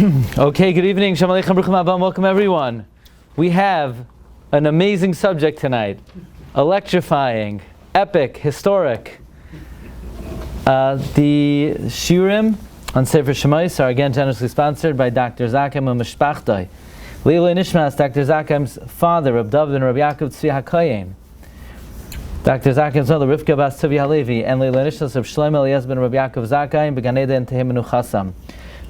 Okay, good evening. Shalom Aleichem, Bruchim Abam. Welcome everyone. We have an amazing subject tonight. Electrifying, epic, historic. The Shiurim on Sefer Shemais are again generously sponsored by Dr. Zakem and Mishpachtoi. Leiloi Nishmas, Dr. Zakem's father, Reb David and Reb Yaakov Tzvi HaKoyim. Dr. Zakem's mother, Rivka Bas Tzvi HaLevi, and Leiloi Nishmas of Shlomo Eliezer ben Reb Yaakov Zakayim, Beganeda and Tehim Menuchasam.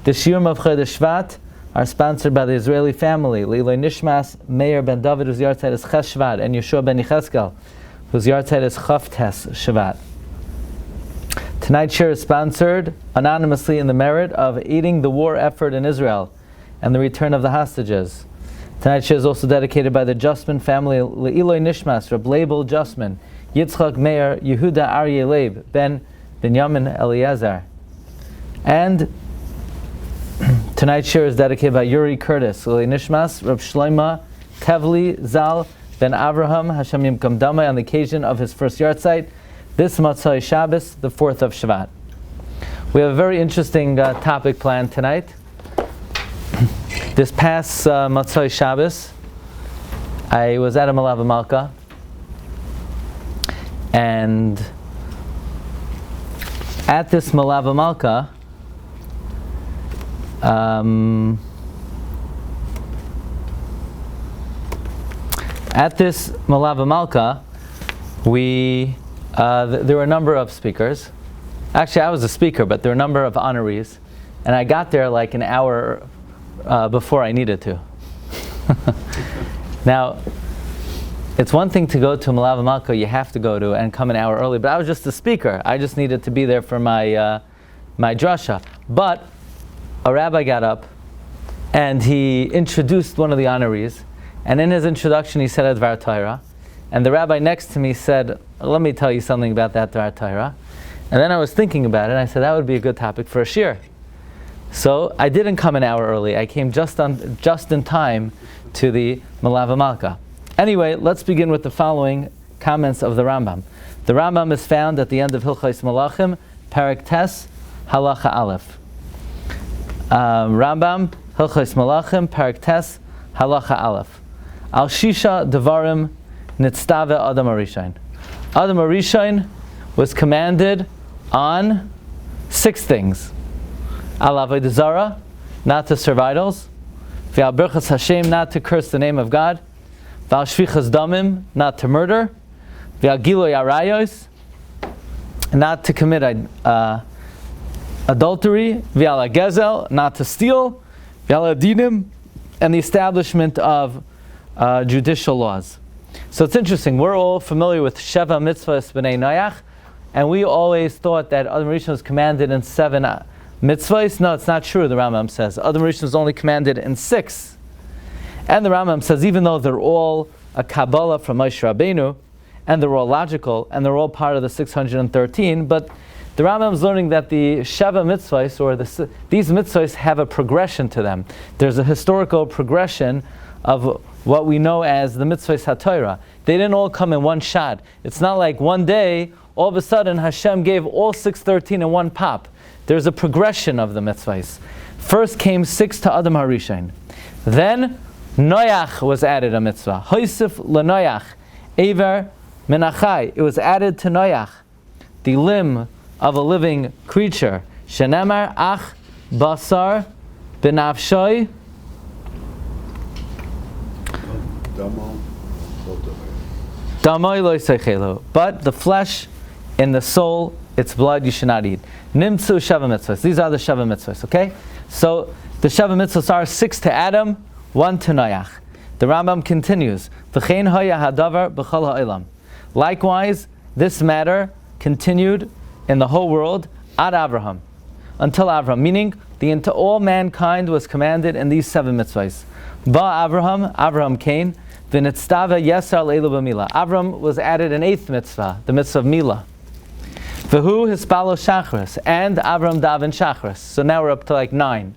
The Shiurim of Chodesh Shvat are sponsored by the Israeli family. Leiloi Nishmas, Meir ben David, whose yahrzeit is Ches Shvat, and Yeshua ben Yecheskel, whose yahrzeit is Chav Tes Shvat. Tonight's share is sponsored anonymously in the merit of aiding the war effort in Israel and the return of the hostages. Tonight's share is also dedicated by the Justman family. Leiloi Nishmas, Reb Label Justman, Yitzchak Meir, Yehuda Aryeh Leib, Ben Binyamin Eliezer. And tonight's share is dedicated by Yuri Curtis, Leiloi Nishmas, Reb Shloima Tevli Zal Ben Avraham Hashem Yimkom Damai, on the occasion of his first yahrzeit, this Matzai Shabbos, the 4th of Shvat. We have a very interesting topic planned tonight. This past Matzai Shabbos, I was at a Malava Malka, and at this Malava Malka, there were a number of speakers. Actually, I was a speaker, but there were a number of honorees, and I got there like an hour before I needed to. Now, it's one thing to go to Malava Malka, you have to go to and come an hour early, but I was just a speaker. I just needed to be there for my drasha. But a rabbi got up and he introduced one of the honorees, and in his introduction he said a Dvar Torah, and the rabbi next to me said, let me tell you something about that Dvar Torah. And then I was thinking about it, and I said that would be a good topic for a shir. So I didn't come an hour early. I came just in time to the Malava Malka. Anyway, let's begin with the following comments of the Rambam. The Rambam is found at the end of Hilchos Malachim, Perek Tes, Halacha Aleph. Rambam, Hilchos Malachim, Perek Tes, Halacha Aleph. Al Shisha Devarim Nitztave Adam Arishain. Adam Arishain was commanded on 6 things. Al Avodah Zarah, not to serve idols. V'al Birchas Hashem, not to curse the name of God. V'al Shvichas Damim, not to murder. V'al Giloi Arayos, not to commit adultery. V'al Gezel, not to steal. V'al Adinim, and the establishment of judicial laws. So it's interesting, we're all familiar with Sheva Mitzvahs B'nai Noach, and we always thought that Adam Rishon was commanded in 7 mitzvahs. No, it's not true, the Rambam says. Adam Rishon was only commanded in 6. And the Rambam says, even though they're all a Kabbalah from Moshe Rabbeinu, and they're all logical, and they're all part of the 613, but the Rambam is learning that the Sheva mitzvahs, or these mitzvahs, have a progression to them. There's a historical progression of what we know as the mitzvahs HaTorah. They didn't all come in one shot. It's not like one day, all of a sudden, Hashem gave all 613 in one pop. There's a progression of the mitzvahs. First came 6 to Adam HaRishon. Then Noach was added a mitzvah. Hoisif leNoach, Ever Menachai. It was added to Noach, the limb of a living creature. Shenemar Ach Basar B'nafshoi Damoi Lo Seichelo. But the flesh in the soul, its blood you should not eat. Nimtzu Sheva Mitzvahs. These are the Sheva Mitzvahs, okay? So the Sheva Mitzvahs are 6 to Adam, 1 to Noach. The Rambam continues, V'chein haya hadavar b'chol ha'olam. Likewise, this matter continued in the whole world ad Avraham, until Avraham, meaning all mankind was commanded in these 7 mitzvahs. Ba Avraham came, v'nitztava yesar leilu b'mila. Avraham was added an 8th mitzvah, the mitzvah of Milah. V'hu hispalo shachris, and Avraham daven shachris. So now we're up to like 9.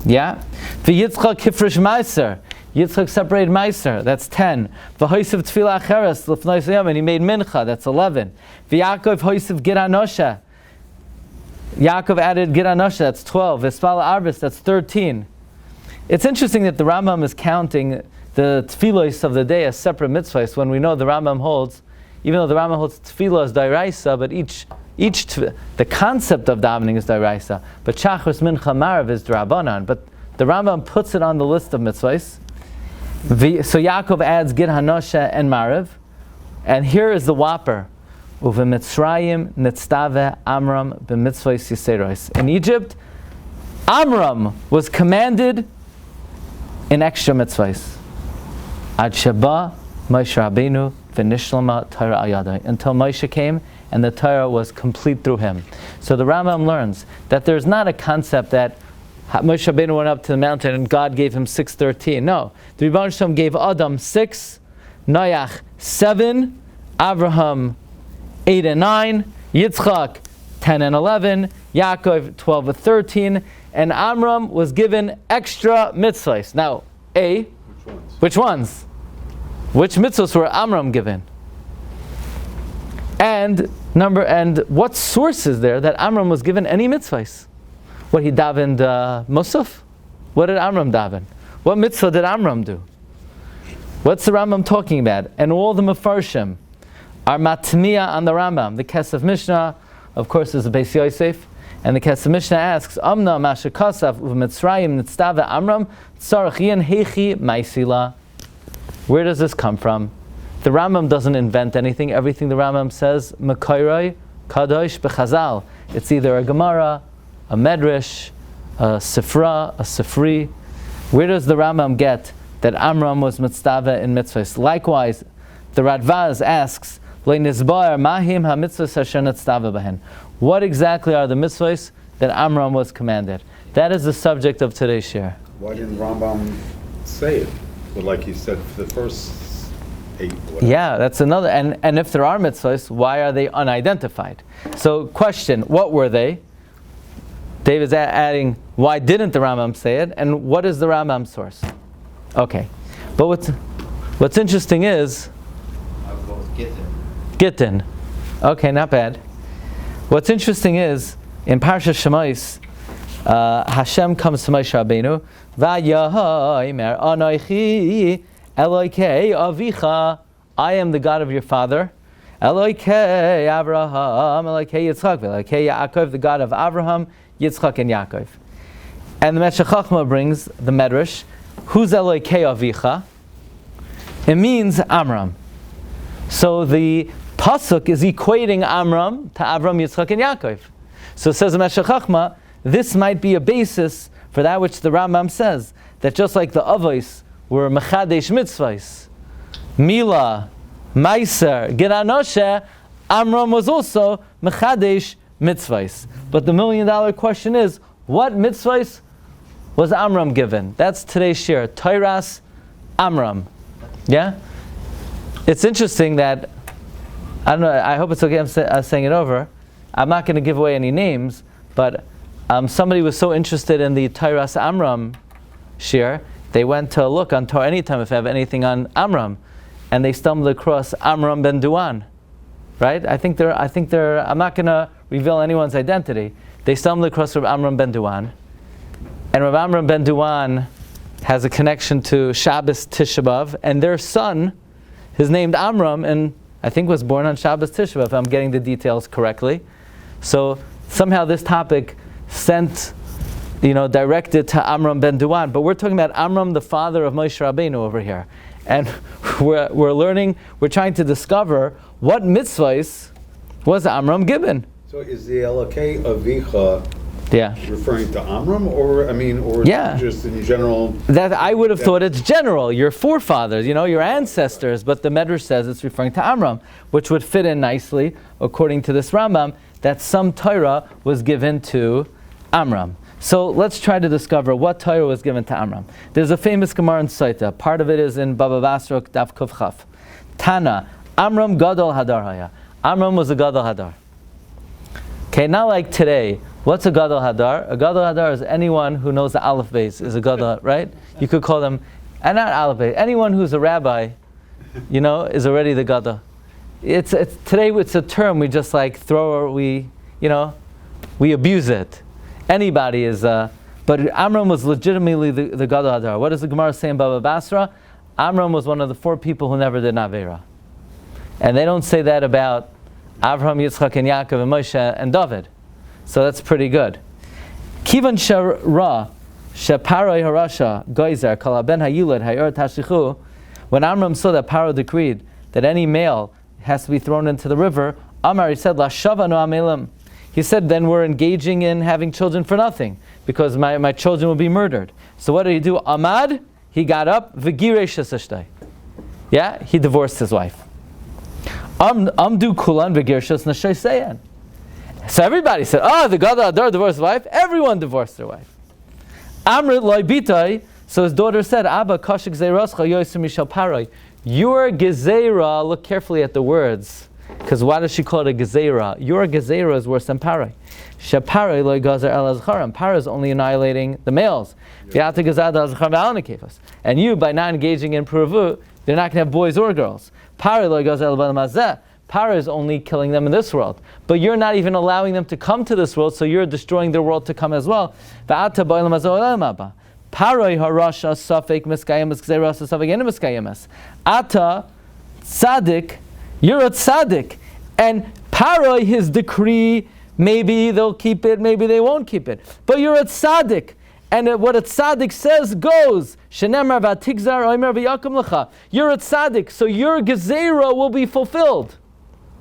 Yeah? V'yitzchak kifresh meiser. Yitzchak separated meiser. That's 10. V'hoisiv tefillah acheres l'fnei yom, and he made mincha. That's 11. V'Yaakov hoisiv gid hanosha. Yaakov added Gid Anosha, that's 12. Vespala Arvis, that's 13. It's interesting that the Rambam is counting the tefillos of the day as separate mitzvahs, when we know the Rambam holds, even though the Rambam holds tefillah as dairaisa, but the concept of davening is dairaisa, but Shachris Mincha Marav is drabanan. But the Rambam puts it on the list of mitzvahs. So Yaakov adds Gid Hanosha and Marav, and here is the whopper. Uve Mitzrayim nitztave Amram b'mitzvahs yiseros. In Egypt, Amram was commanded in extra mitzvahs. Ad Sheba Moshe Rabbeinu v'nishlama Torah al yadai, until Moshe came and the Torah was complete through him. So the Rambam learns that there's not a concept that Moshe Rabbeinu went up to the mountain and God gave him 613. No, the Rebbeinu Shalom gave Adam 6, Noach 7, Abraham 8 and 9, Yitzchak 10 and 11, Yaakov 12 and 13, and Amram was given extra mitzvahs. Now, which ones? Which mitzvahs were Amram given? And what source is there that Amram was given any mitzvahs? What, he davened Musaf? What did Amram daven? What mitzvah did Amram do? What's the Rambam talking about? And all the Mefarshim are matmiya on the Rambam. The Kesef Mishnah, of course, is the Beis Yosef, and the Kesef Mishnah asks, Amna Masha Kasav u'Mitzrayim nitztave Amram tzarachian heichi ma'isila. Where does this come from? The Rambam doesn't invent anything. Everything the Rambam says, Mekayrai Kadosh b'Chazal. It's either a Gemara, a Medrash, a Sifra, a Sifri. Where does the Rambam get that Amram was mitzvah in mitzvahs? Likewise, the Radvaz asks, Le'nizbar mahim ha-mitzvahs asher nitztava b'hen. What exactly are the mitzvahs that Amram was commanded? That is the subject of today's share. Why didn't Rambam say it? But like he said for the first 8. Whatever. Yeah, that's another. And if there are mitzvahs, why are they unidentified? So, question: what were they? David's adding, why didn't the Rambam say it? And what is the Rambam source? Okay, but what's interesting is I'll go with Gittin. Okay, not bad. What's interesting is in Parshas Shemais, Hashem comes to Moshe Rabbeinu, Vayahayimer Anoichi Eloikei Avicha. I am the God of your father. Eloikei Avraham, Eloikei Yitzchak, Eloikei Yaakov, the God of Avraham, Yitzchak, and Yaakov. And the Meshech Chochmah brings the Medrash. Who's Eloikei Avicha? It means Amram. So the pasuk is equating Amram to Avram, Yitzchak, and Yaakov. So it says the Meshech Chochmah, this might be a basis for that which the Rambam says, that just like the Avos were Mechadesh Mitzvahs, Mila, Meiser, Gid Hanosha, Amram was also Mechadesh Mitzvahs. But the $1 million question is, what mitzvahs was Amram given? That's today's share. Torah's Amram. Yeah? It's interesting that, I don't know, I hope it's okay I'm saying it over. I'm not going to give away any names, but somebody was so interested in the Torah's Amram share, they went to look on Torah Anytime if they have anything on Amram, and they stumbled across Amram ben Duan. Right? I think they're, I'm not going to reveal anyone's identity. They stumbled across Rav Amram ben Duan, and Rav Amram ben Duan has a connection to Shabbos Tisha B'Av, and their son is named Amram, and I think was born on Shabbos Tisha B'Av, if I'm getting the details correctly. So somehow this topic directed to Amram ben Duan, but we're talking about Amram, the father of Moshe Rabbeinu over here, and we're trying to discover what mitzvahs was Amram given. So is the Elokei Avicha referring to Amram, or just in general? That I would have thought it's general. Your forefathers, your ancestors, but the Medrash says it's referring to Amram, which would fit in nicely, according to this Rambam, that some Torah was given to Amram. So let's try to discover what Torah was given to Amram. There's a famous Gemara in Saita. Part of it is in Baba Basra Daf Kuf Chaf. Tana, Amram Gadol Hadar Haya. Amram was a Gadol Hadar. Okay, not like today. What's a Gadol Hadar? A Gadol Hadar is anyone who knows the Aleph Beis is a Gadol, right? You could call them, and not Aleph Beis, anyone who's a rabbi, is already the Gadol. Today it's a term we just throw, we abuse it. Anybody is, but Amrom was legitimately the Gadol Hadar. What does the Gemara say in Baba Basra? Amrom was one of the 4 people who never did Avera. And they don't say that about Avraham, Yitzchak, and Yaakov, and Moshe, and David. So that's pretty good. Kivan Shara, Shaparoi Harasha, Geyser, Kalaben Hayilad, Hayur Tashichu. When Amram saw that Paro decreed that any male has to be thrown into the river, Amar, he said, La Shavanu Amelim. He said, then we're engaging in having children for nothing, because my children will be murdered. So what did he do? Amad, he got up, V'girei shesashtay. Yeah, he divorced his wife. Amdu kulan v'girshas nashayseyan. So everybody said, the Gadol Hadar divorced his wife. Everyone divorced their wife. Amrit loy bitai. So his daughter said, Abba kashik zeirascha yoysu mishal paroi. Your gezerah, look carefully at the words, because why does she call it a gezerah? Your gezerah is worse than paroi. Shaparoi loy gazer el azcharam. Paroi is only annihilating the males. And you, by not engaging in puravu, they're not going to have boys or girls. Paroi loy gazer el mazeh. Para is only killing them in this world. But you're not even allowing them to come to this world, so you're destroying their world to come as well. Paroi harasha safek miskayemes gzeirasa safek ena miskayemes. Ata tzaddik, you're a tzaddik. And Paroi, his decree, maybe they'll keep it, maybe they won't keep it. But you're a tzaddik. And what a tzaddik says goes. Shenemar v'atigzar oimer v'yakum lecha. You're a tzaddik, so your gezerah will be fulfilled.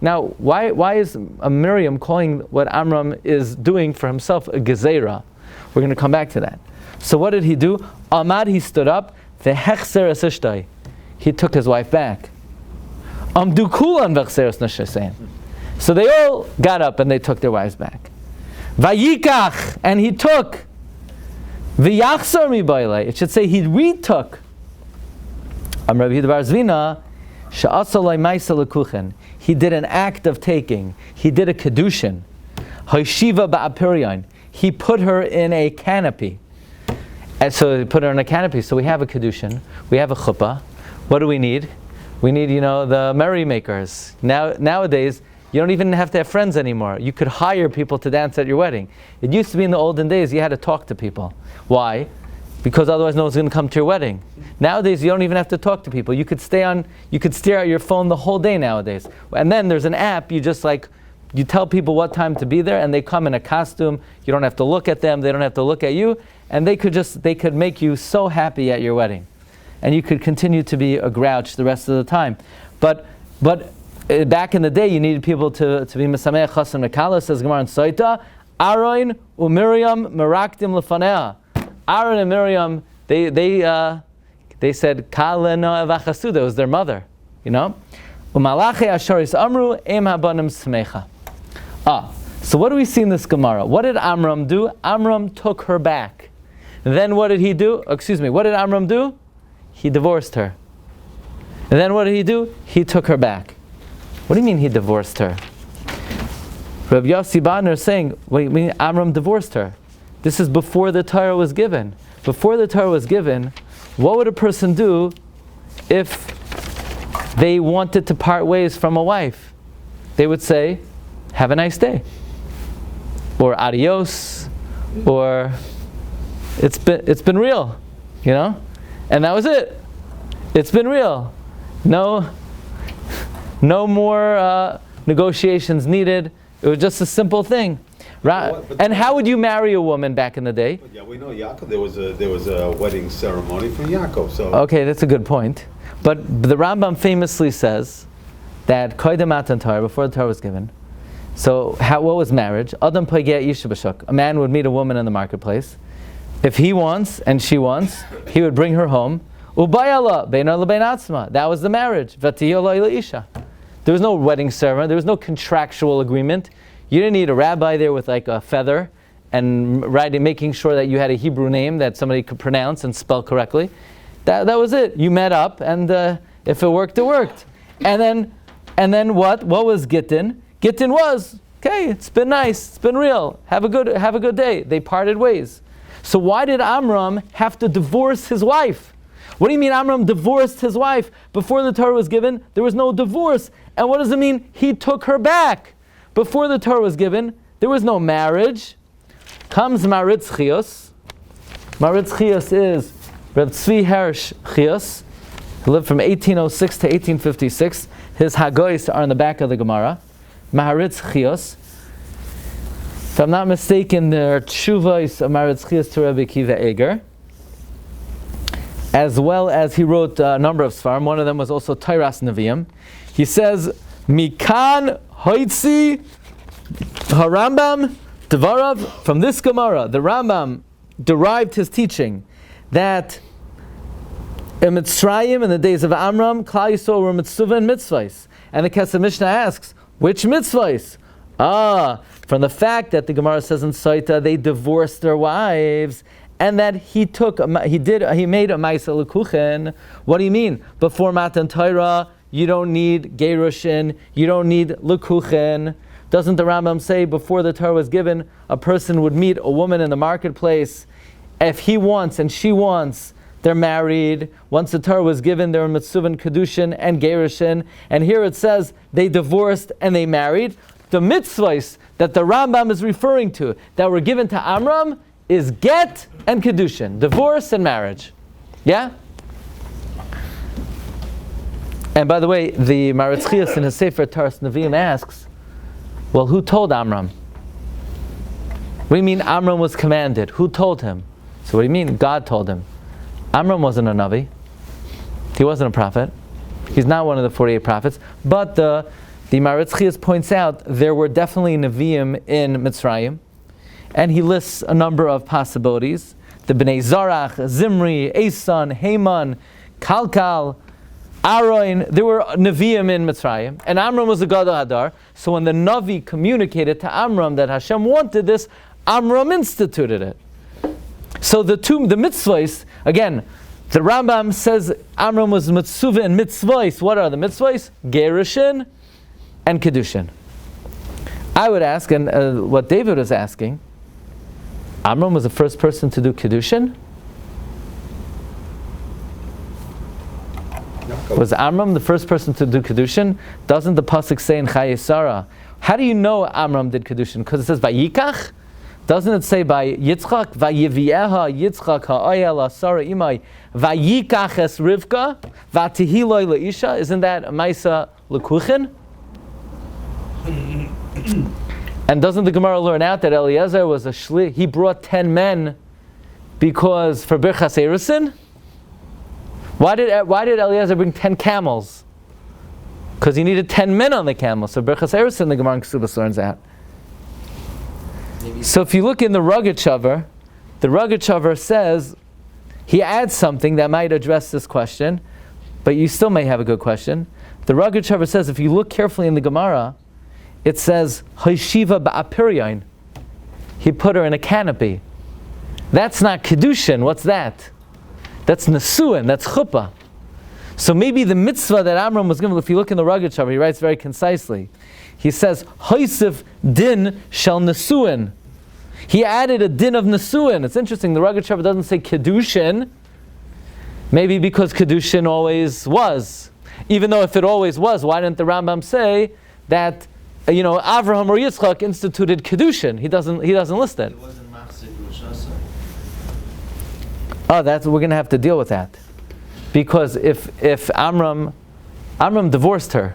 Now, why is Miriam calling what Amram is doing for himself a gezerah? We're going to come back to that. So what did he do? Amad, he stood up. V'hechzer esishtai. He took his wife back. Amdu kulan v'chzeres nashaseen. So they all got up and they took their wives back. Vayikach, and he took. V'yachzor mi bailei. It should say he retook. Rabbi Bar Zvina, she'asalai ma'isa lekuchen. He did an act of taking. He did a kedushin. Hoishiva ba'apiryon. He put her in a canopy. And so he put her in a canopy. So we have a kedushin. We have a chuppah. What do we need? We need, the merrymakers. Nowadays, you don't even have to have friends anymore. You could hire people to dance at your wedding. It used to be in the olden days you had to talk to people. Why? Because otherwise no one's going to come to your wedding. Nowadays you don't even have to talk to people. You could stare at your phone the whole day nowadays. And then there's an app, you tell people what time to be there and they come in a costume. You don't have to look at them, they don't have to look at you, and they could make you so happy at your wedding. And you could continue to be a grouch the rest of the time. But back in the day you needed people to be Mesameach Chasam Nekala, says Gemara in Soita, Aaron u'Miriam meraktim lefanea. Aaron and Miriam, they said Kalena Avachasuda, was their mother, Umalache Asharis Amru Em Habanim Smecha. So what do we see in this Gemara? What did Amram do? Amram took her back. Then what did he do? What did Amram do? He divorced her. And then what did he do? He took her back. What do you mean he divorced her? Rabbi Yossi Badner is saying, Amram divorced her. This is before the Torah was given. Before the Torah was given, what would a person do if they wanted to part ways from a wife? They would say, have a nice day. Or adios. Or it's been real. And that was it. It's been real. No more negotiations needed. It was just a simple thing. And how would you marry a woman back in the day? Yeah, we know Yaakov. There was a wedding ceremony for Yaakov. So okay, that's a good point. But the Rambam famously says that Koydem Matan Torah, before the Torah was given. So what was marriage? Adam Pageh Isha B'Shuk. A man would meet a woman in the marketplace. If he wants and she wants, he would bring her home. Ubayala Beina L'Bein Atzma. That was the marriage. V'Tiyola Isha. There was no wedding ceremony. There was no contractual agreement. You didn't need a rabbi there with like a feather and making sure that you had a Hebrew name that somebody could pronounce and spell correctly. That was it. You met up, and if it worked, it worked. And then what? What was Gittin? Gittin was, okay, it's been nice, it's been real. Have a good day. They parted ways. So why did Amram have to divorce his wife? What do you mean Amram divorced his wife? Before the Torah was given, there was no divorce. And what does it mean? He took her back. Before the Torah was given, There was no marriage. Comes Maritz Chios. Maritz Chios is Reb Tzvi Hersh Chios, who lived from 1806 to 1856. His Hagoyos are in the back of the Gemara. Maritz Chios. If I'm not mistaken, there are Tshuvos of Maritz Chios to Rabbi Akiva Eger, as well as he wrote a number of Sfarim. One of them was also Tairas Nevi'im. He says, Mikan Hoitzi Harambam Devarav. From this Gemara, the Rambam derived his teaching that in Mitzrayim, in the days of Amram, Klal Yisrael were mitzvah and mitzvahs. And the Kesef Mishnah asks, which mitzvahs? From the fact that the Gemara says in Saita they divorced their wives, and that he made a Maisa L'Kuchen. What do you mean? Before Matan Torah, you don't need Gerushin, you don't need L'Kuchen. Doesn't the Rambam say before the Torah was given, a person would meet a woman in the marketplace, if he wants and she wants, they're married. Once the Torah was given, they were mitzvah and kedushin and gerushin. And here it says they divorced and they married. The mitzvahs that the Rambam is referring to that were given to Amram is get and kedushin, divorce and marriage. Yeah? And by the way, the Maritz Chios in his Sefer Taras Nevi'im asks, well, who told Amram? What do you mean Amram was commanded? Who told him? So what do you mean God told him? Amram wasn't a Navi. He wasn't a prophet. He's not one of the 48 prophets. But the Maritz Chios points out there were definitely Nevi'im in Mitzrayim. And he lists a number of possibilities. The Bnei Zarach, Zimri, Esan, Haman, Kalkal, Aroin. There were Nevi'im in Mitzrayim. And Amram was a Gadol Hadar. So when the Navi communicated to Amram that Hashem wanted this, Amram instituted it. So the mitzvahs, again, the Rambam says Amram was mitzvah and mitzvahs. What are the mitzvahs? Gerushin and kedushin. I would ask, and what David was asking, Amram was the first person to do kedushin? Was Amram the first person to do kedushin? Doesn't the pasuk say in Chayei Sarah? How do you know Amram did kedushin? Because it says Vayikach. Doesn't it say by Yitzchak, Vayivieha Yitzchak ha'ayel Sarah imai, Vayikach es Rivka, Vatihiloi leisha? Isn't that Maisa L'Kuchen? And doesn't the Gemara learn out that Eliezer was a shli? He brought 10 men because for Birchas Erusin? Why did Eliezer bring 10 camels? Because he needed 10 men on the camel. So Birchas Erusin, the Gemara in Ksubas learns out. So if you look in the Rogatchover says, he adds something that might address this question, but you still may have a good question. The Rogatchover says, if you look carefully in the Gemara, it says, Hoishiva ba'apiryain. He put her in a canopy. That's not Kedushin. What's that? That's Nesuin. That's Chuppah. So maybe the mitzvah that Amram was given, if you look in the Rogatchover, he writes very concisely. He says, Hoisif din shel Nesuin. He added a din of Nesuin. It's interesting, the Rogatchover doesn't say Kedushin. Maybe because Kedushin always was. Even though if it always was, why didn't the Rambam say that, Avraham or Yitzchak instituted Kedushin? He doesn't list it. It wasn't Machzik Roshasa. Oh, we're going to have to deal with that. Because if Amram divorced her,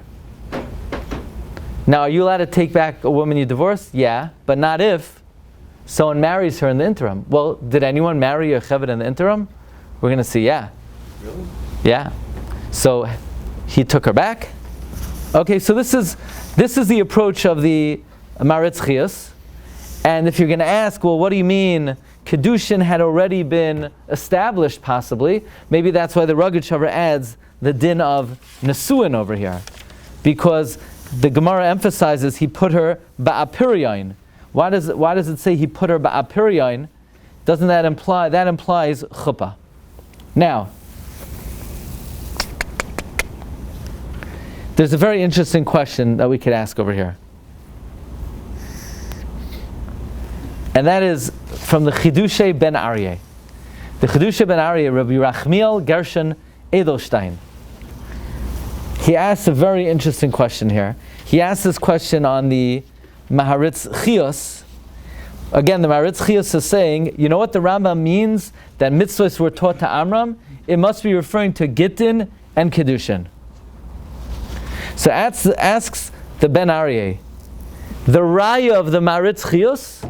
now, are you allowed to take back a woman you divorced? Yeah, but not if someone marries her in the interim. Well, did anyone marry a Cheved in the interim? We're going to see, yeah. Really? Yeah. So, he took her back. Okay, so this is the approach of the Maritz Chios. And if you're going to ask, well, what do you mean Kedushin had already been established, possibly? Maybe that's why the Rogatchover adds the din of Nesuin over here. Because the Gemara emphasizes he put her ba'apiryain. Why does it say he put her ba'apiryain? Doesn't that imply? That implies chuppah. Now, there's a very interesting question that we could ask over here. And that is from the Chidushay ben Aryeh. The Chidushay ben Aryeh, Rabbi Rachmiel Gershon Edelstein. He asks a very interesting question here. He asks this question on the Maharitz Chios. Again, the Maharitz Chios is saying, you know what the Rambam means that mitzvahs were taught to Amram? It must be referring to Gittin and Kedushin. So asks the Ben Aryeh, the Raya of the Maharitz Chios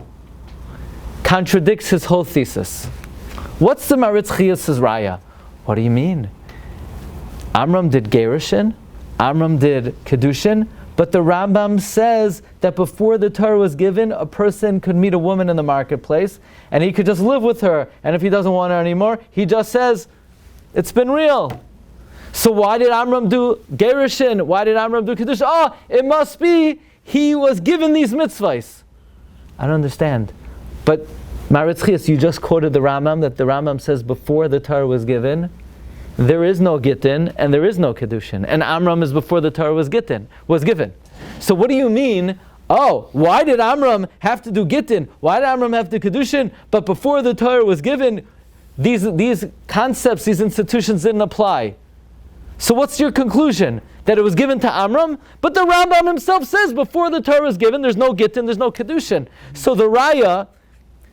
contradicts his whole thesis. What's the Maharitz Chios' Raya? What do you mean? Amram did Gerushin, Amram did Kedushin, but the Rambam says that before the Torah was given, a person could meet a woman in the marketplace, and he could just live with her, and if he doesn't want her anymore, he just says, it's been real. So why did Amram do Gerushin? Why did Amram do Kedushin? Oh, it must be he was given these mitzvahs. I don't understand. But Maharitz Chios, you just quoted the Rambam, that the Rambam says before the Torah was given, there is no Gittin and there is no Kedushin. And Amram is before the Torah was given. So what do you mean? Oh, why did Amram have to do Gittin? Why did Amram have to Kedushin? But before the Torah was given, these concepts, these institutions didn't apply. So what's your conclusion? That it was given to Amram? But the Rambam himself says before the Torah was given, there's no Gittin, there's no Kedushin. So the Raya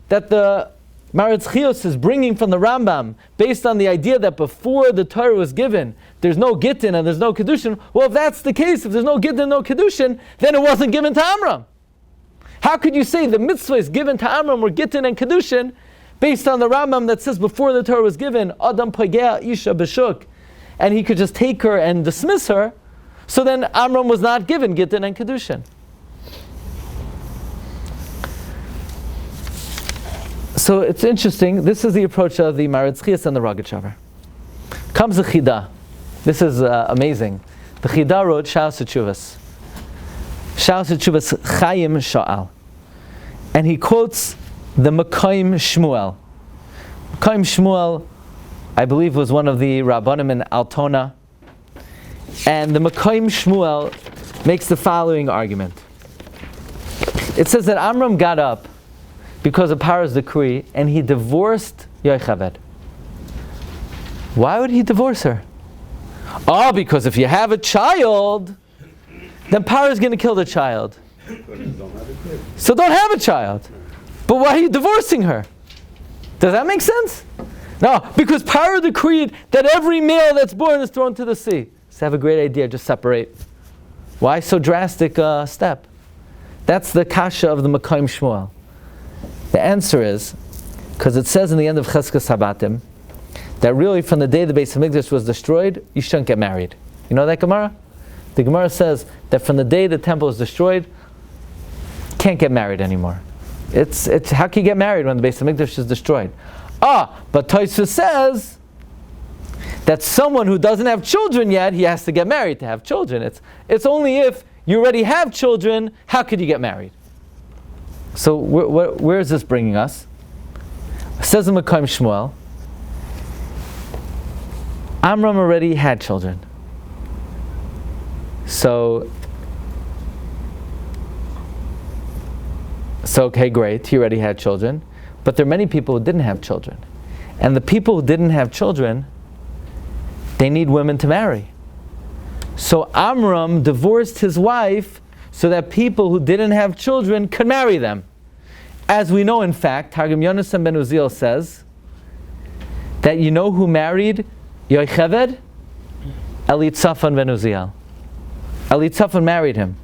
that the Maharitz Chios is bringing from the Rambam, based on the idea that before the Torah was given, there's no Gittin and there's no Kedushin, well, if that's the case, if there's no Gittin and no Kedushin, then it wasn't given to Amram. How could you say the mitzvahs given to Amram were Gittin and Kedushin, based on the Rambam that says before the Torah was given, Adam Pagea Isha B'Shuk, and he could just take her and dismiss her, so then Amram was not given Gittin and Kedushin. So it's interesting, this is the approach of the Maharitz Chios and the Rogatchover. Comes the Chida. This is amazing. The Chida wrote Shaus HaTshuvas. Shaus HaTshuvas Chaim Sha'al. And he quotes the Mekayim Shmuel. Mekayim Shmuel, I believe, was one of the Rabbanim in Altona. And the Mekayim Shmuel makes the following argument. It says that Amram got up because of Paro's decree, and he divorced Yocheved. Why would he divorce her? Oh, because if you have a child, then Paro is going to kill the child. So don't have a child. But why are you divorcing her? Does that make sense? No, because Paro decreed that every male that's born is thrown to the sea. So have a great idea, just separate. Why so drastic a step? That's the kasha of the Mekayim Shmuel. The answer is, because it says in the end of Cheskes Habatim, that really from the day the Beis Hamikdash was destroyed, you shouldn't get married. You know that Gemara? The Gemara says that from the day the temple is destroyed, you can't get married anymore. It's how can you get married when the Beis Hamikdash is destroyed? But Tosfos says that someone who doesn't have children yet, he has to get married to have children. It's only if you already have children, how could you get married? So where is this bringing us? It says in Mekayim Shmuel, Amram already had children. So okay, great, he already had children. But there are many people who didn't have children. And the people who didn't have children, they need women to marry. So Amram divorced his wife so that people who didn't have children could marry them. As we know, in fact, Targum Yonasan ben Uziel says that you know who married Yocheved? Elitzaphan ben Uziel. Elitzaphan married him.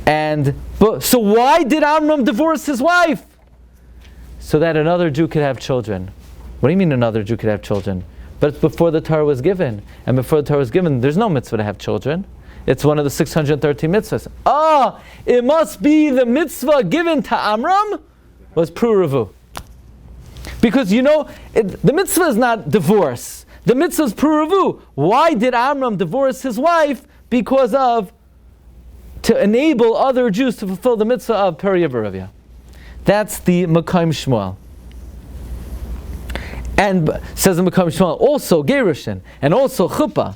So why did Amram divorce his wife? So that another Jew could have children. What do you mean another Jew could have children? But it's before the Torah was given. And before the Torah was given, there's no mitzvah to have children. It's one of the 613 mitzvahs. It must be the mitzvah given to Amram was Pruruvu. Because the mitzvah is not divorce. The mitzvah is Pruruvu. Why did Amram divorce his wife? To enable other Jews to fulfill the mitzvah of Periya V'Revia. That's the Mekayim Shmuel. And says the Mekayim Shmuel, also Gerushin, and also Chuppah.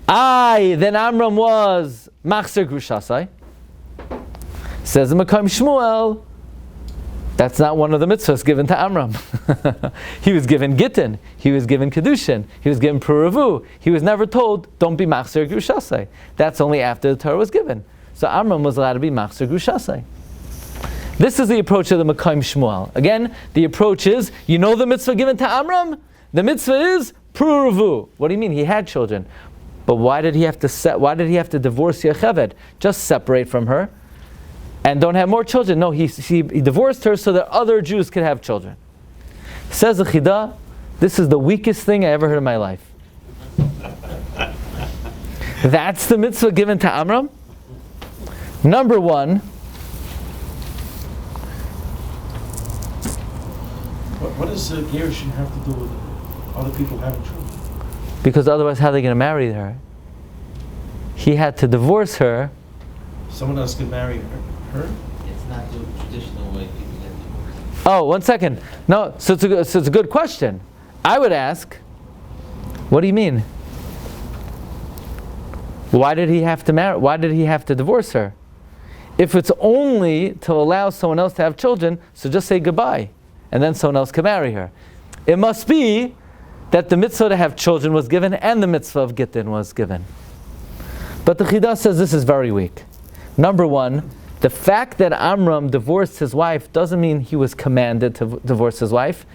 Then Amram was Machzer Grushasai. Says the Mekayim Shmuel, that's not one of the mitzvahs given to Amram. He was given Gittin, he was given Kedushin, he was given Pruruvu. He was never told, don't be Machzer Grushasai. That's only after the Torah was given. so Amram was allowed to be Machzer Grushasai. This is the approach of the Mekayim Shmuel. Again, the approach is, you know the mitzvah given to Amram? The mitzvah is Pruruvu. What do you mean? He had children. But why did he have to divorce Yocheved? Just separate from her and don't have more children. No, he divorced her so that other Jews could have children. Says the Chidah, this is the weakest thing I ever heard in my life. That's the mitzvah given to Amram? Number one, what does Gershon have to do with other people having children? Because otherwise how are they going to marry her? He had to divorce her. Someone else can marry her? It's not the traditional way people get divorced. Oh, 1 second. No, so it's a good question. I would ask, what do you mean? Why did he have to marry? Why did he have to divorce her? If it's only to allow someone else to have children, so just say goodbye, and then someone else can marry her. It must be that the mitzvah to have children was given and the mitzvah of Gittin was given. But the Chidah says this is very weak. Number one, the fact that Amram divorced his wife doesn't mean he was commanded to divorce his wife.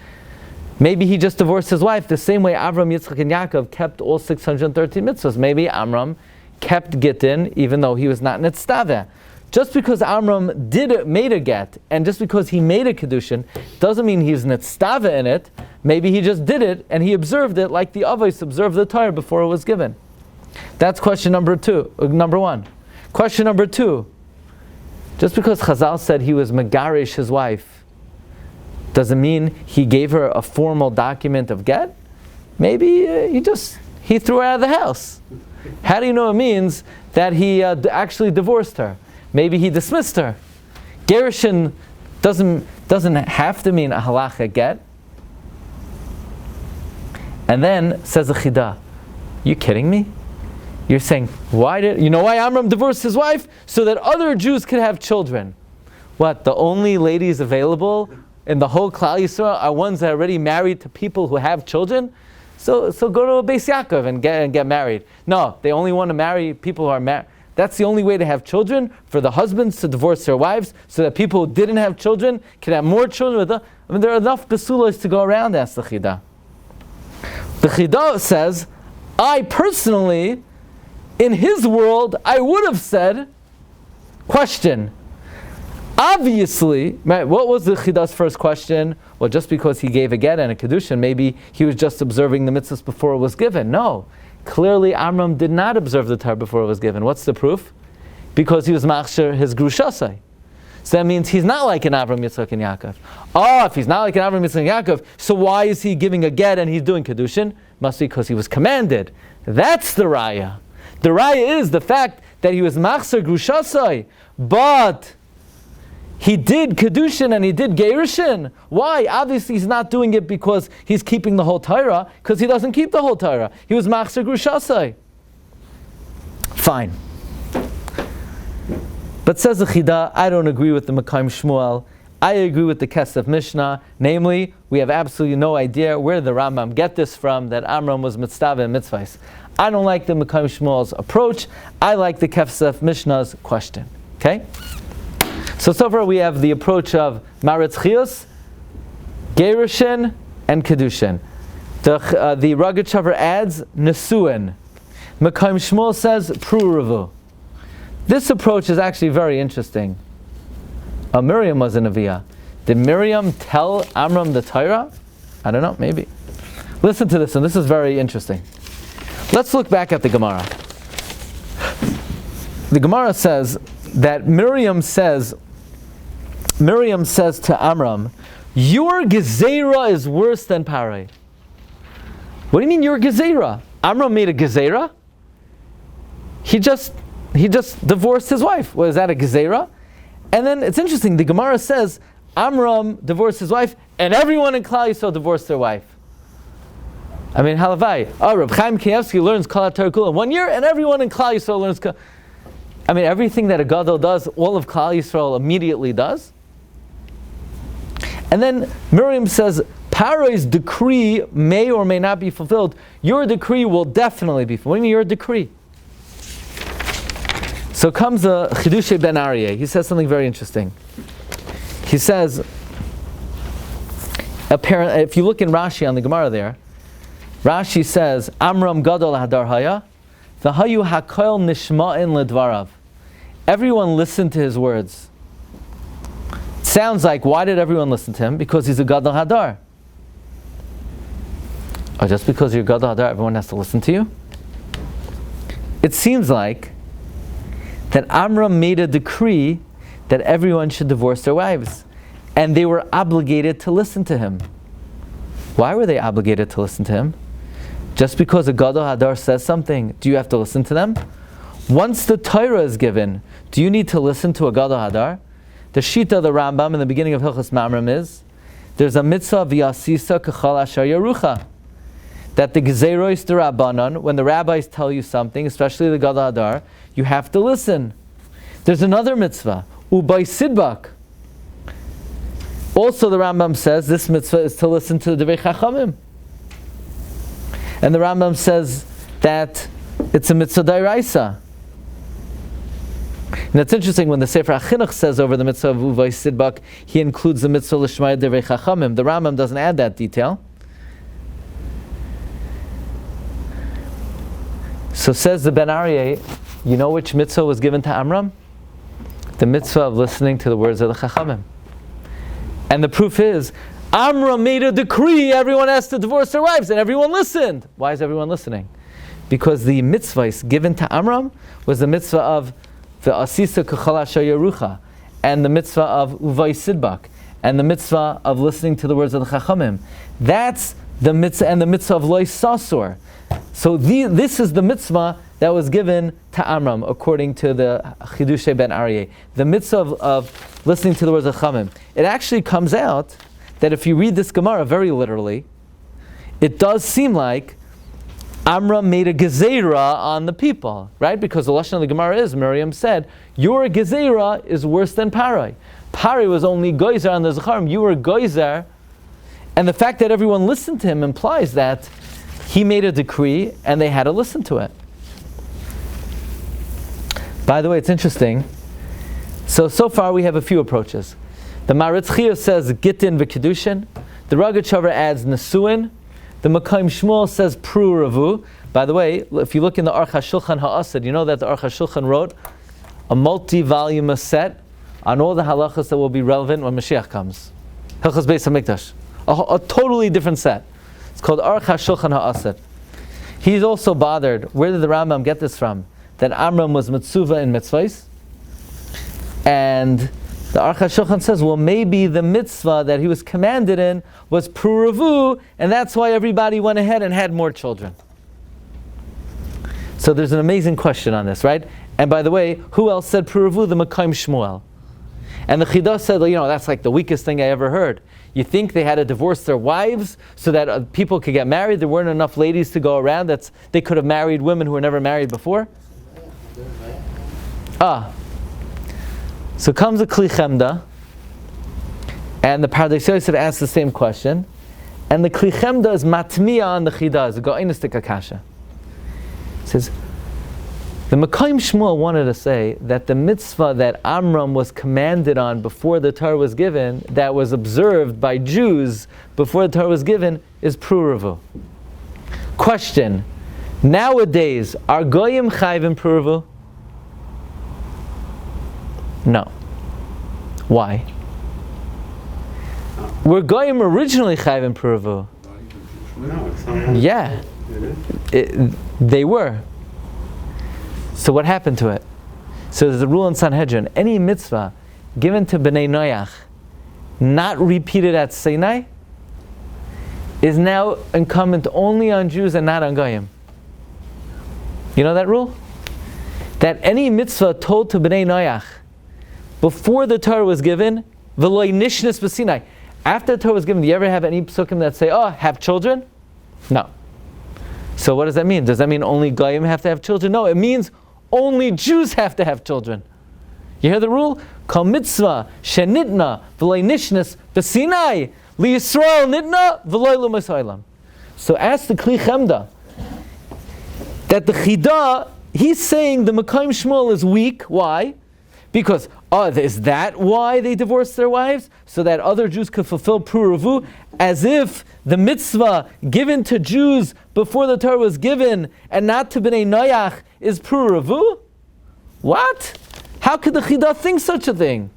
Maybe he just divorced his wife the same way Avram, Yitzchak, and Yaakov kept all 613 mitzvahs. Maybe Amram kept Gittin even though he was not Nitztaveh. Just because Amram made a get, and just because he made a Kedushin, doesn't mean he's Nitztaveh in it. Maybe he just did it, and he observed it like the Avos observed the Torah before it was given. That's question number one. Question number two, just because Chazal said he was Megarish his wife, doesn't mean he gave her a formal document of get. Maybe he threw her out of the house. How do you know it means that he actually divorced her? Maybe he dismissed her. Gerushin doesn't have to mean a halacha get. And then says the Chidah, you kidding me? You're saying, why Amram divorced his wife? So that other Jews could have children. What, the only ladies available in the whole Klal Yisrael are ones that are already married to people who have children? So go to a Beis Yaakov and get married. No, they only want to marry people who are married. That's the only way to have children, for the husbands to divorce their wives, so that people who didn't have children can have more children with them. I mean, there are enough Pesulas to go around, asks the Chidah. The Chidah says, I personally, in his world, I would have said, question, obviously, right, what was the Chidah's first question? Well, just because he gave a get and a Kedushin, maybe he was just observing the mitzvahs before it was given. No. Clearly, Amram did not observe the Torah before it was given. What's the proof? Because he was machsher his grushasai. So that means he's not like an Avram, Yitzchak, and Yaakov. Oh, if he's not like an Avram, Yitzchak, and Yaakov, so why is he giving a get and he's doing Kedushin? Must be because he was commanded. That's the raya. The raya is the fact that he was machsher grushasai, but he did Kedushin and he did Gerushin. Why? Obviously he's not doing it because he's keeping the whole Torah, because he doesn't keep the whole Torah. He was Machzer Grushasai. Fine. But says the Chidah, I don't agree with the Mekayim Shmuel. I agree with the Kesef Mishnah. Namely, we have absolutely no idea where the Rambam get this from, that Amram was Mitzvah and Mitzvahs. I don't like the Mekayim Shmuel's approach. I like the Kesef Mishnah's question. Okay? So far we have the approach of Maritz Chius, Gerushin, and Kedushin. The Rogatchover adds Nesuin. Mekayim Shmuel says Pruruvu. This approach is actually very interesting. Miriam was a Neviah. Did Miriam tell Amram the Torah? I don't know, maybe. Listen to this, and this is very interesting. Let's look back at the Gemara. The Gemara says that Miriam says to Amram, your Gezerah is worse than Parai. What do you mean your Gezerah? Amram made a Gezerah? He just divorced his wife. Was that a Gezerah? And then it's interesting, the Gemara says Amram divorced his wife and everyone in Klal Yisrael divorced their wife. I mean, halavai. Oh, Reb Chaim Kanievsky learns Kol HaTorah Kula in 1 year and everyone in Klal Yisrael learns I mean, everything that a Gadol does, all of Klal Yisrael immediately does. And then Miriam says, Paro's decree may or may not be fulfilled. Your decree will definitely be fulfilled. What do you mean your decree? So comes the Chidushay Ben Aryeh. He says something very interesting. He says, apparently, if you look in Rashi on the Gemara there, Rashi says, Amrom Gadol Hadar Haya, V'hayu Hakoil Nishma'in Ledvarav. Everyone listened to his words. It sounds like, why did everyone listen to him? Because he's a Gadol Hadar. Or just because you're Gadol Hadar, everyone has to listen to you? It seems like that Amram made a decree that everyone should divorce their wives. And they were obligated to listen to him. Why were they obligated to listen to him? Just because a Gadol Hadar says something, do you have to listen to them? Once the Torah is given, do you need to listen to a Gadol Hadar? The Shita of the Rambam in the beginning of Hilchos Mamrim is, there's a mitzvah v'yasisa k'chal asher yarucha. That the Gezeiros d'Rabbanan, when the rabbis tell you something, especially the Gadol Hadar, you have to listen. There's another mitzvah, Ubay Sidbak. Also the Rambam says this mitzvah is to listen to the Divrei Chachamim. And the Rambam says that it's a mitzvah d'oraisa. And it's interesting when the Sefer HaChinuch says over the mitzvah of Ubay Sidbak, he includes the mitzvah l'shmaya Divrei Chachamim. The Rambam doesn't add that detail. So says the Ben Aryeh, you know which mitzvah was given to Amram? The mitzvah of listening to the words of the Chachamim. And the proof is, Amram made a decree, everyone has to divorce their wives, and everyone listened. Why is everyone listening? Because the mitzvah given to Amram was the mitzvah of the Asisa K'chal Asher Yarucha, and the mitzvah of Uvay Sidbak, and the mitzvah of listening to the words of the Chachamim. That's the mitzvah, and the mitzvah of Lois Sasor. So this is the mitzvah that was given to Amram, according to the Chidushay Ben Aryeh. The mitzvah of listening to the words of Chachamim. It actually comes out that if you read this Gemara very literally, it does seem like Amram made a gezerah on the people, right? Because the lashon of the Gemara is, Miriam said, your gezerah is worse than Parai. Parai was only goyzer on the Zacharim, you were goyzer, and the fact that everyone listened to him implies that he made a decree and they had to listen to it. By the way, it's interesting. So far we have a few approaches. The Maritz Chiyah says Gittin v'Kedushin. The Rogatchover adds Nesuin. The Makayim Shmuel says Pru Ravu. By the way, if you look in the Aruch HaShulchan Ha'asad, you know that the Aruch HaShulchan wrote a multi-volume set on all the halachas that will be relevant when Mashiach comes. Hilchos Beis HaMikdash. A totally different set. It's called Aruch HaShulchan Ha'asad. He's also bothered, where did the Rambam get this from? That Amram was mitzvah in mitzvahs. And the Aruch HaShulchan says, well, maybe the mitzvah that he was commanded in was Puravu, and that's why everybody went ahead and had more children. So there's an amazing question on this, right? And by the way, who else said Puravu? The Makayim Shmuel. And the Chidah said, that's like the weakest thing I ever heard. You think they had to divorce their wives so that people could get married? There weren't enough ladies to go around. They could have married women who were never married before? So comes the Kli Chemda, and the Pardes Yosef asks the same question, and the Kli Chemda is matmiya on the Chidah, is a go'inistic akasha. It says, the Makayim Shmuel wanted to say that the mitzvah that Amram was commanded on before the Torah was given, that was observed by Jews before the Torah was given, is Puravu. Question, nowadays, are Goyim chayv in Puravu? No. Why? Were Goyim originally chayv in Puravu? No, it's not. Yeah. They were. So what happened to it? So there's a rule in Sanhedrin. Any mitzvah given to Bnei Noach, not repeated at Sinai, is now incumbent only on Jews and not on Goyim. You know that rule? That any mitzvah told to Bnei Noach before the Torah was given, v'loi nishnis b'Sinai. After the Torah was given, do you ever have any psukim that say, have children? No. So what does that mean? Does that mean only Goyim have to have children? No, it means only Jews have to have children. You hear the rule? Kol mitzvah shenitna v'loi nishnis b'Sinai li Yisrael nitna v'loi l'masaylam. So ask the Kli Chemda that the Chidah he's saying the Mekayim Shmuel is weak. Why? Because, is that why they divorced their wives? So that other Jews could fulfill Puravu? As if the mitzvah given to Jews before the Torah was given and not to Bnei Noach is Puravu? What? How could the Chidah think such a thing?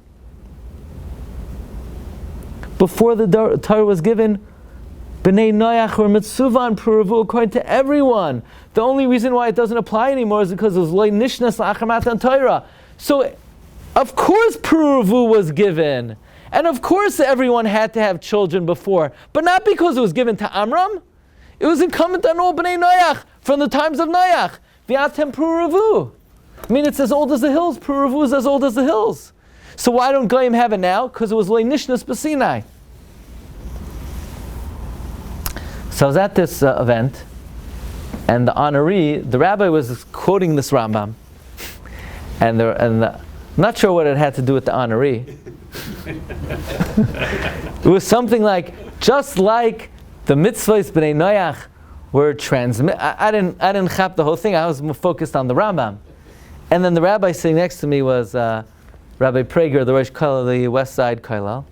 Before the Torah was given, Bnei Noach were mitzvah and Puravu according to everyone. The only reason why it doesn't apply anymore is because it was Loi Nishnas La'achar Matan Torah. So, of course Puravu was given. And of course everyone had to have children before. But not because it was given to Amram. It was incumbent on all Bnei Noach from the times of Noach. V'atem Puravu. I mean, it's as old as the hills. Puravu is as old as the hills. So why don't Goyim have it now? Because it was Loi Nishnas B'Sinai. So I was at this event, and the honoree, the rabbi was quoting this Rambam. And I'm not sure what it had to do with the honoree. It was something like, just like the mitzvahs B'nai Noach were transmitted. I didn't chap the whole thing. I was more focused on the Rambam. And then the rabbi sitting next to me was Rabbi Prager, the Rosh Kollel of the West Side Kollel.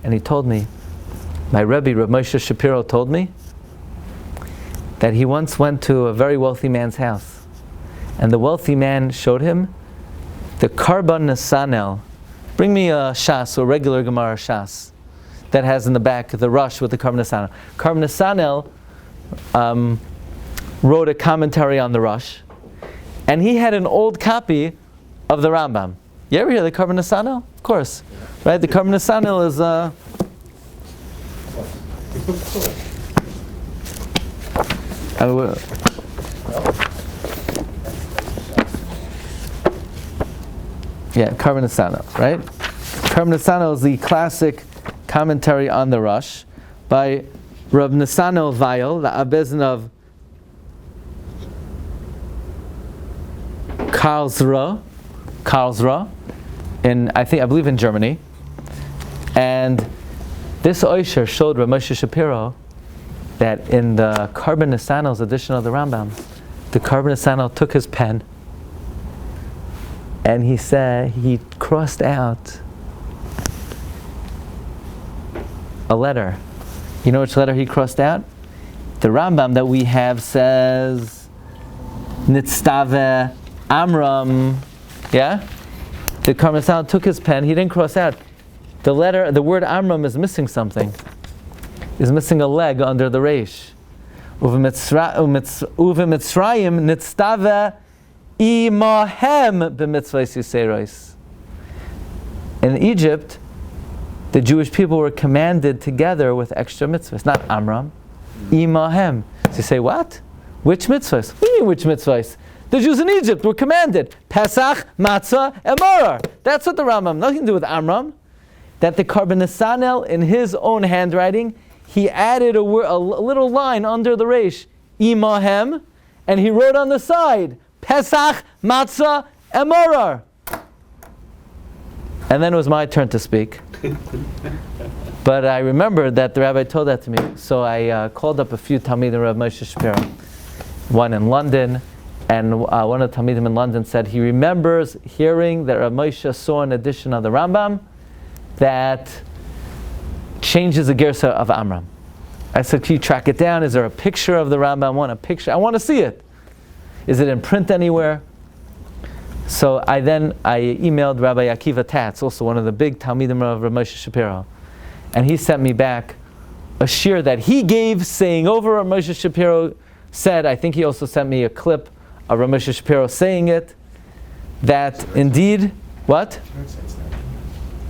And he told me, my Rebbe, Rav Moshe Shapiro, told me that he once went to a very wealthy man's house. And the wealthy man showed him the Karban Nesanel. Bring me a Shas, or a regular Gemara Shas, that has in the back the Rush with the Karban Nesanel. Karban Nesanel wrote a commentary on the Rush, and he had an old copy of the Rambam. You ever hear the Karban Nesanel? Of course. Right? The Karban Nesanel is... Karban Nesanel, right? Karban Nesanel is the classic commentary on the Rush by Rav Nesanel Vayel, the Abbezin of Karlsruhe, I believe in Germany. And this Oisher showed Rav Moshe Shapiro that in the Karban Nesanel's edition of the Rambam, the Karban Nesanel took his pen and he said he crossed out a letter. You know which letter he crossed out? The Rambam that we have says Nitztave Amrom. Yeah? The Karban Nesanel took his pen, he didn't cross out. The word Amram is missing something. Is missing a leg under the reish. Uve Mitzrayim nitztave imahem b'mitzvahs yiseros. In Egypt, the Jewish people were commanded together with extra mitzvahs, not Amram, imahem. So you say, what? Which mitzvahs? What do you mean, which mitzvahs? The Jews in Egypt were commanded Pesach, Matzah, and Maror. That's what the Rambam, nothing to do with Amram. That the Karban Nesanel, in his own handwriting, he added a little line under the reish, imahem, and he wrote on the side, Pesach, Matzah, and Maror. And then it was my turn to speak. But I remembered that the rabbi told that to me. So I called up a few Talmidim of Rav Moshe Shapiro. One in London, and one of the Talmidim in London said he remembers hearing that Rav Moshe saw an edition of the Rambam that changes the Gersa of Amram. I said, can you track it down? Is there a picture of the Rambam? I want a picture. I want to see it. Is it in print anywhere? So I emailed Rabbi Akiva Tatz, also one of the big Talmidim of Rav Moshe Shapiro. And he sent me back a shir that he gave, saying over Rav Moshe Shapiro said. I think he also sent me a clip of Rav Moshe Shapiro saying it, that indeed, what?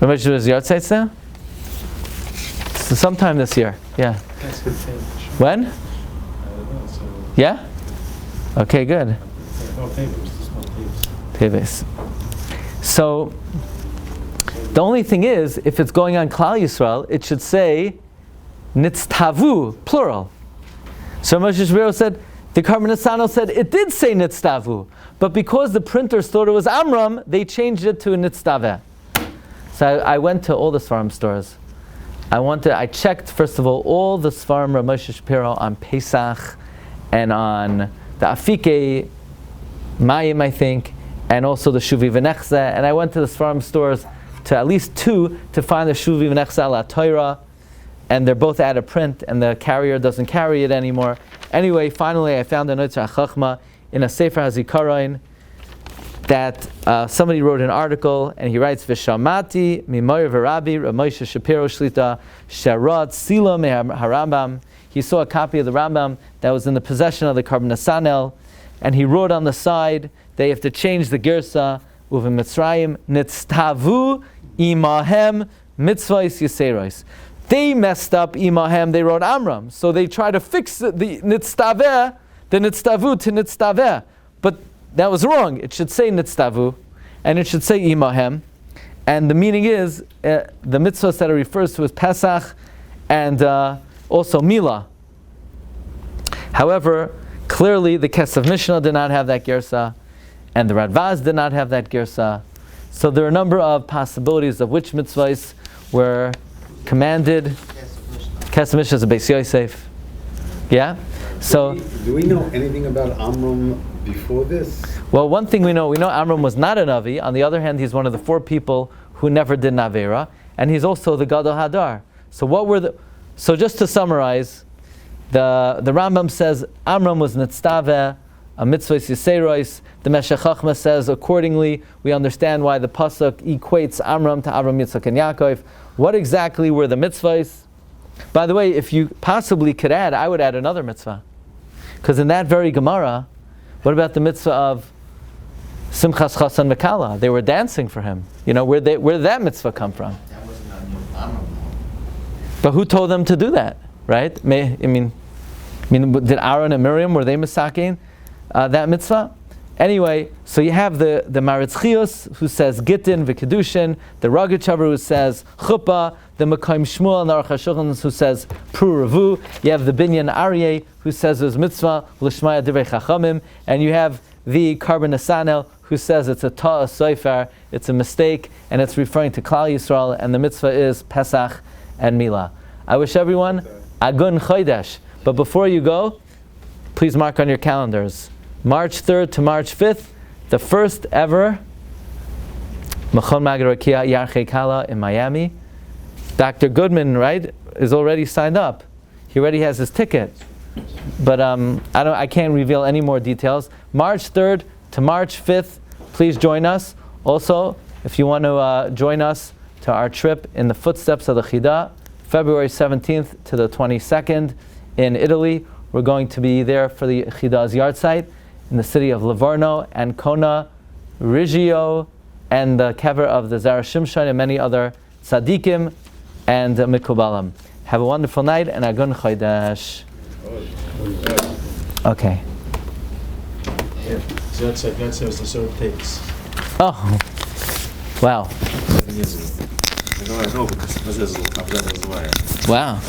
Rav Moshe Shapiro's yahrzeit now? So sometime this year, yeah. When? Yeah? Okay, good. Teves. So, the only thing is, if it's going on Klal Yisrael, it should say Nitztavu, plural. So Moshe Shapiro said, the Karban Nesanel said it did say Nitztavu, but because the printers thought it was Amram, they changed it to Nitztaveh. So I went to all the Sfarim stores. I checked, first of all the Sfarim Rav Moshe Shapiro on Pesach and on the Afike Mayim, I think, and also the Shuvi V'nechse. And I went to the Sfarim stores, to at least 2, to find the Shuvi V'nechse ala Torah, and they're both out of print, and the carrier doesn't carry it anymore. Anyway, finally I found a Notzah Chachma in a Sefer HaZikaron that somebody wrote an article, and he writes, V'shamati mimoyer v'rabi Rav Moshe Shapiro Shlita Sharat Sila me HaRambam. He saw a copy of the Rambam that was in the possession of the Karban Nesanel, and he wrote on the side, they have to change the Girsa, Uve Mitzrayim, Nitztavu imahem mitzvahs yiseros. They messed up imahem, they wrote Amram. So they try to fix the Nitztaveh, the Nitztavu to Nitztaveh. But that was wrong. It should say Nitztavu, and it should say imahem. And the meaning is, the mitzvahs that it refers to is Pesach, and also Milah. However, clearly the Kesef Mishnah did not have that Gersa, and the Radvaz did not have that Gersa. So there are a number of possibilities of which mitzvahs were commanded. Kesef Mishnah is a Beis Yosef. Yeah? So do we know anything about Amrom before this? Well, one thing we know Amram was not a Navi. On the other hand, he's one of the 4 people who never did Navera, and he's also the Gadol Hadar. So just to summarize, the Rambam says Amram was Nitztaveh, a mitzvah Yiseros. The Meshech Chochmah says accordingly, we understand why the pasuk equates Amram to Avram, Yitzchak, and Yaakov. What exactly were the mitzvahs? By the way, if you possibly could add, I would add another mitzvah, because in that very Gemara, what about the mitzvah of Simchas Chasan Mekala? They were dancing for him. Where did that mitzvah come from? That wasn't on Amram. But who told them to do that, right? Did Aaron and Miriam, were they misakein that mitzvah? Anyway, so you have the Maritz Chios who says Gittin v'Kedushin, the Rogachover who says Chuppah, the Mekayim Shmuel and the Aruch HaShulchan who says Pru Revu. You have the Binyan Aryeh who says there's mitzvah l'shmaya divrei chachamim, and you have the Karban Nesanel who says it's a ta'ah sofer, it's a mistake, and it's referring to Klal Yisrael, and the mitzvah is Pesach and Milah. I wish everyone Agun Chodesh. But before you go, please mark on your calendars, March 3rd to March 5th, the first ever Machon Magid Rakia Yarchei Kala in Miami. Dr. Goodman, right, is already signed up. He already has his ticket. But I can't reveal any more details. March 3rd to March 5th, please join us. Also, if you want to join us to our trip in the footsteps of the Chida, February 17th to the 22nd in Italy. We're going to be there for the Chida's yard site in the city of Livorno, Ancona, Riggio, and the kever of the Zara Shimshon and many other tzaddikim and mikubalim. Have a wonderful night and Agun Chodesh. Okay. Yeah. So that's like God says the soul takes. Oh, wow. I know because this is a wire. Wow.